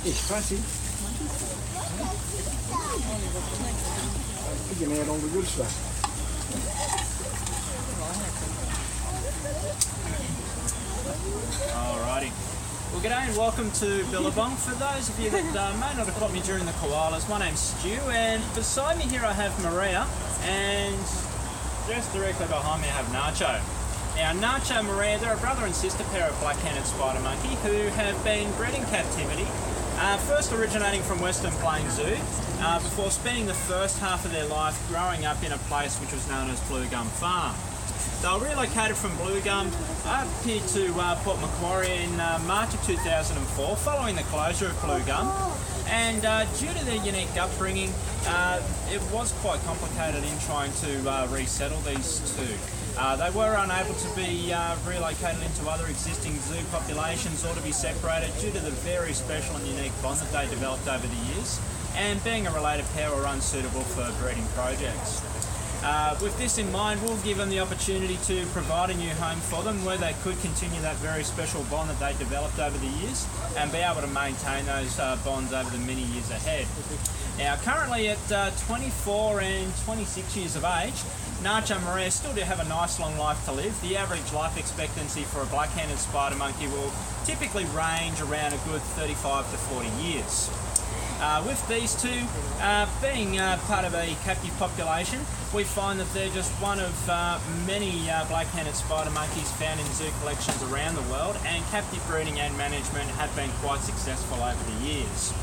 Es fácil. You can add all the good stuff. Alrighty. Well, g'day and welcome to Billabong. For those of you that may not have caught me during the koalas, my name's Stu, and beside me here I have Maria, and just directly behind me I have Nacho. Now, Nacho and Maria, they're a brother and sister pair of black-handed spider monkey who have been bred in captivity, first originating from Western Plains Zoo, before spending the first half of their life growing up in a place which was known as Blue Gum Farm. They were relocated from Blue Gum up here to Port Macquarie in March of 2004, following the closure of Blue Gum. And due to their unique upbringing, it was quite complicated in trying to resettle these two. They were unable to be relocated into other existing zoo populations or to be separated due to the very special and unique bond that they developed over the years, and being a related pair were unsuitable for breeding projects. With this in mind, we'll give them the opportunity to provide a new home for them where they could continue that very special bond that they developed over the years and be able to maintain those bonds over the many years ahead. Now, currently at 24 and 26 years of age, Nacho and Maria still do have a nice long life to live. The average life expectancy for a black-handed spider monkey will typically range around a good 35 to 40 years. With these two being part of a captive population, we find that they're just one of many black-handed spider monkeys found in zoo collections around the world, and captive breeding and management have been quite successful over the years.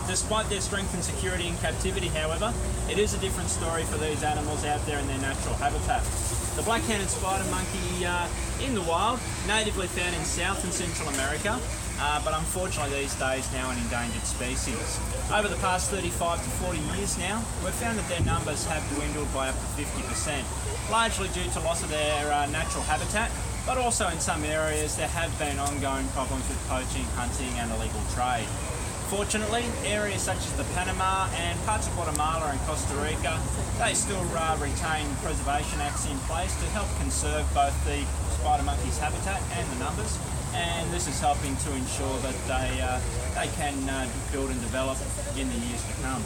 Despite their strength and security in captivity, however, it is a different story for these animals out there in their natural habitat. The black-handed spider monkey in the wild, natively found in South and Central America, but unfortunately these days now an endangered species. Over the past 35 to 40 years now, we've found that their numbers have dwindled by up to 50%, largely due to loss of their natural habitat, but also in some areas there have been ongoing problems with poaching, hunting and illegal trade. Fortunately, areas such as the Panama and parts of Guatemala and Costa Rica, they still retain preservation acts in place to help conserve both the spider monkey's habitat and the numbers, and this is helping to ensure that they can build and develop in the years to come.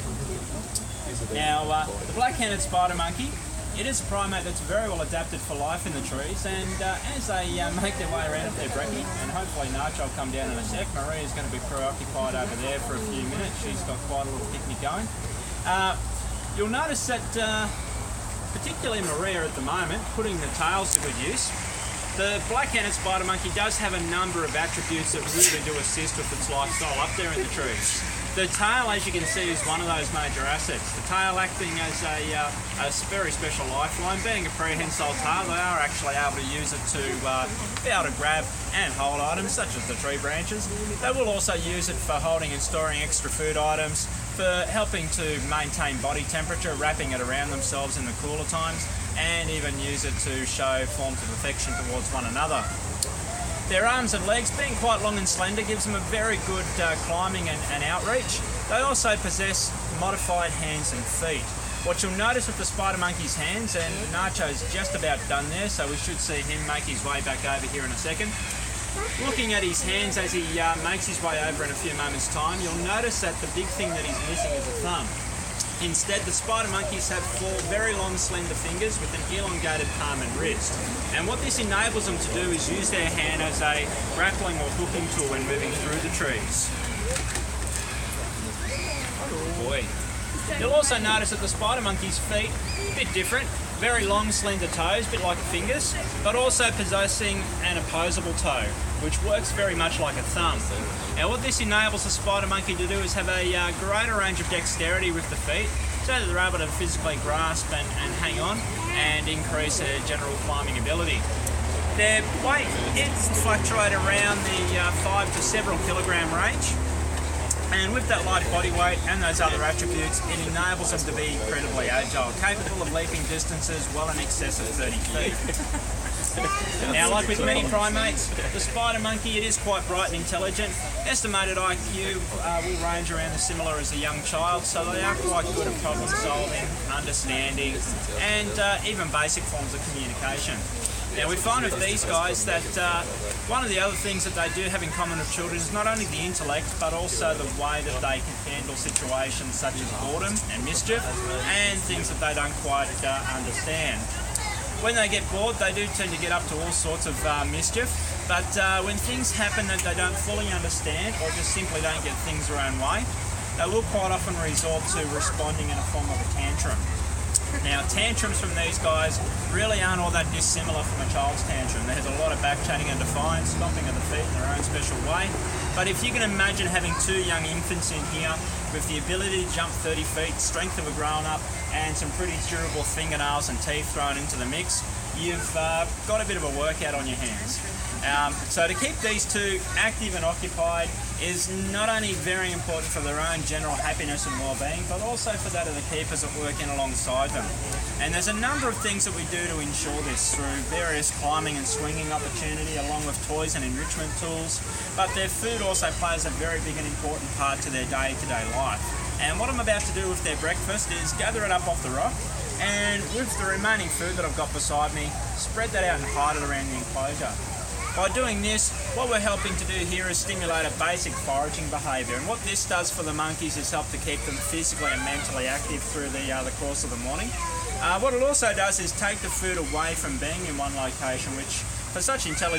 Now, the black-handed spider monkey, it is a primate that's very well adapted for life in the trees, and as they make their way around at their brekkie, and hopefully Nacho will come down in a sec, Maria's going to be preoccupied over there for a few minutes. She's got quite a little picnic going. You'll notice that, particularly Maria at the moment, putting the tails to good use, the black-handed spider monkey does have a number of attributes that really do assist with its lifestyle up there in the trees. The tail, as you can see, is one of those major assets. The tail acting as a very special lifeline. Being a prehensile tail, they are actually able to use it to be able to grab and hold items such as the tree branches. They will also use it for holding and storing extra food items, for helping to maintain body temperature, wrapping it around themselves in the cooler times, and even use it to show forms of affection towards one another. Their arms and legs, being quite long and slender, gives them a very good climbing and outreach. They also possess modified hands and feet. What you'll notice with the spider monkey's hands, and Nacho's just about done there, so we should see him make his way back over here in a second. Looking at his hands as he makes his way over in a few moments' time, you'll notice that the big thing that he's missing is a thumb. Instead, the spider monkeys have 4 very long, slender fingers with an elongated palm and wrist. And what this enables them to do is use their hand as a grappling or hooking tool when moving through the trees. Oh boy. You'll also notice that the spider monkey's feet, a bit different, very long, slender toes, a bit like fingers, but also possessing an opposable toe, which works very much like a thumb. Now, what this enables the spider monkey to do is have a greater range of dexterity with the feet, so that they're able to physically grasp and hang on and increase their general climbing ability. Their weight, it can fluctuate around the 5 to several kilogram range. And with that light body weight and those other attributes, it enables them to be incredibly agile, capable of leaping distances well in excess of 30 feet. Now, like with many primates, the spider monkey, it is quite bright and intelligent. Estimated IQ will range around as similar as a young child, so they are quite good at problem solving, understanding, and even basic forms of communication. Now we find with these guys that one of the other things that they do have in common with children is not only the intellect but also the way that they can handle situations such as boredom and mischief and things that they don't quite understand. When they get bored, they do tend to get up to all sorts of mischief, but when things happen that they don't fully understand or just simply don't get things their own way, they will quite often resort to responding in a form of a tantrum. Now, tantrums from these guys really aren't all that dissimilar from a child's tantrum. There's a lot of back-chatting and defiance, stomping of the feet in their own special way. But if you can imagine having two young infants in here with the ability to jump 30 feet, strength of a grown-up, and some pretty durable fingernails and teeth thrown into the mix, you've got a bit of a workout on your hands. So to keep these two active and occupied is not only very important for their own general happiness and well-being, but also for that of the keepers that work in alongside them. And there's a number of things that we do to ensure this through various climbing and swinging opportunity along with toys and enrichment tools, but their food also plays a very big and important part to their day-to-day life. And what I'm about to do with their breakfast is gather it up off the rock, and with the remaining food that I've got beside me, spread that out and hide it around the enclosure. By doing this, what we're helping to do here is stimulate a basic foraging behaviour, and what this does for the monkeys is help to keep them physically and mentally active through the course of the morning. What it also does is take the food away from being in one location, which for such intelligent